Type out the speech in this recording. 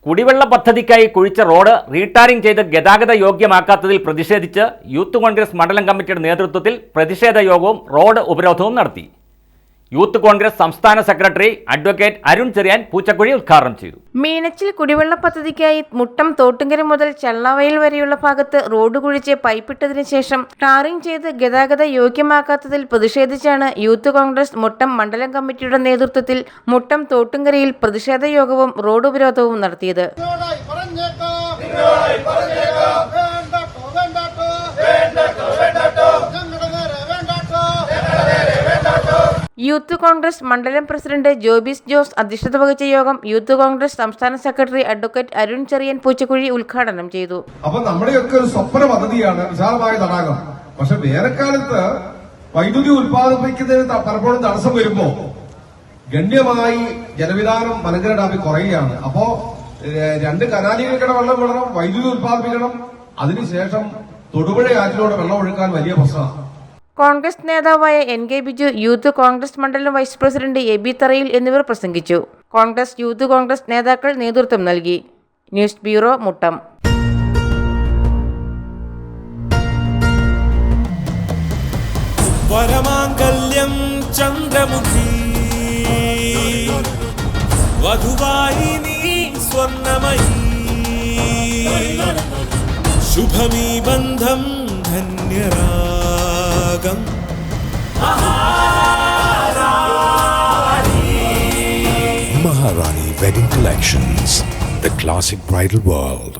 കുടിവെള്ള പദ്ധതിക്കായി കുഴിച്ച road retarring ചെയ്ത് ഗതാഗത യോഗ്യമാക്കാത്തതിൽ പ്രതിഷേധിച്ച് യൂത്ത് കോൺഗ്രസ് മണ്ഡലം കമ്മിറ്റിയുടെ നേതൃത്വത്തിൽ പ്രതിഷേധ യോഗവും റോഡ് ഉപരോധവും നടത്തി. യൂത്ത് കോൺഗ്രസ് സംസ്ഥാന സെക്രട്ടറി അഡ്വക്കേറ്റ് അരുൺ ചെറിയാൻ പൂച്ചക്കുഴി ഉദ്ഘാടനം ചെയ്തു. മീനച്ചിൽ കുടിവെള്ള പദ്ധതിക്കായി മുട്ടം തോട്ടുങ്കര മുതൽ ചള്ളവയൽ വരെയുള്ള ഭാഗത്ത് റോഡ് കുഴിച്ച് പൈപ്പിട്ടതിനു ശേഷം ടാറിംഗ് ചെയ്ത് ഗതാഗത യോഗ്യമാക്കാത്തതിൽ പ്രതിഷേധിച്ചാണ് യൂത്ത് കോൺഗ്രസ് മുട്ടം മണ്ഡലം കമ്മിറ്റിയുടെ നേതൃത്വത്തിൽ മുട്ടം തോട്ടുങ്കരയിൽ പ്രതിഷേധ യോഗവും റോഡ് ഉപരോധവും നടത്തിയത്. യൂത്ത് കോൺഗ്രസ് മണ്ഡലം പ്രസിഡന്റ് ജോബിസ് ജോസ് അധ്യക്ഷത വഹിച്ച യോഗം യൂത്ത് കോൺഗ്രസ് സംസ്ഥാന സെക്രട്ടറി അഡ്വക്കേറ്റ് അരുൺ ചെറിയൻ പൂച്ചക്കുഴി ഉദ്ഘാടനം ചെയ്തു. അപ്പൊ നമ്മുടെയൊക്കെ ഒരു സ്വപ്ന പദ്ധതിയാണ് വിശാലമായ തടാകം. പക്ഷെ വേനൽക്കാലത്ത് വൈദ്യുതി ഉത്പാദിപ്പിക്കുന്നതിന് പലപ്പോഴും തടസ്സം വരുമ്പോ ഗണ്യമായി ജലവിധാനം മലങ്കര ഡാമിൽ കുറയുകയാണ്. അപ്പോ 2 കനാലുകൾക്കിടെ വെള്ളം വിടണം, വൈദ്യുതി ഉത്പാദിപ്പിക്കണം, അതിനുശേഷം തൊടുപുഴ ആറ്റിലൂടെ വെള്ളം ഒഴുക്കാൻ വലിയ പ്രശ്നമാണ്. കോൺഗ്രസ് നേതാവായ NK ബിജു, യൂത്ത് കോൺഗ്രസ് മണ്ഡലം വൈസ് പ്രസിഡന്റ് എബി തറയിൽ എന്നിവർ പ്രസംഗിച്ചു. കോൺഗ്രസ് യൂത്ത് കോൺഗ്രസ് നേതാക്കൾ നേതൃത്വം നൽകി. News bureau, Muttom. വരമാംഗല്യം ചന്ദ്രമുഖി വധുവായി നീ സ്വർണ്ണമയി ശുഭമീ ബന്ധം ധന്യരാഗം Maharani Wedding Collections, the classic bridal world.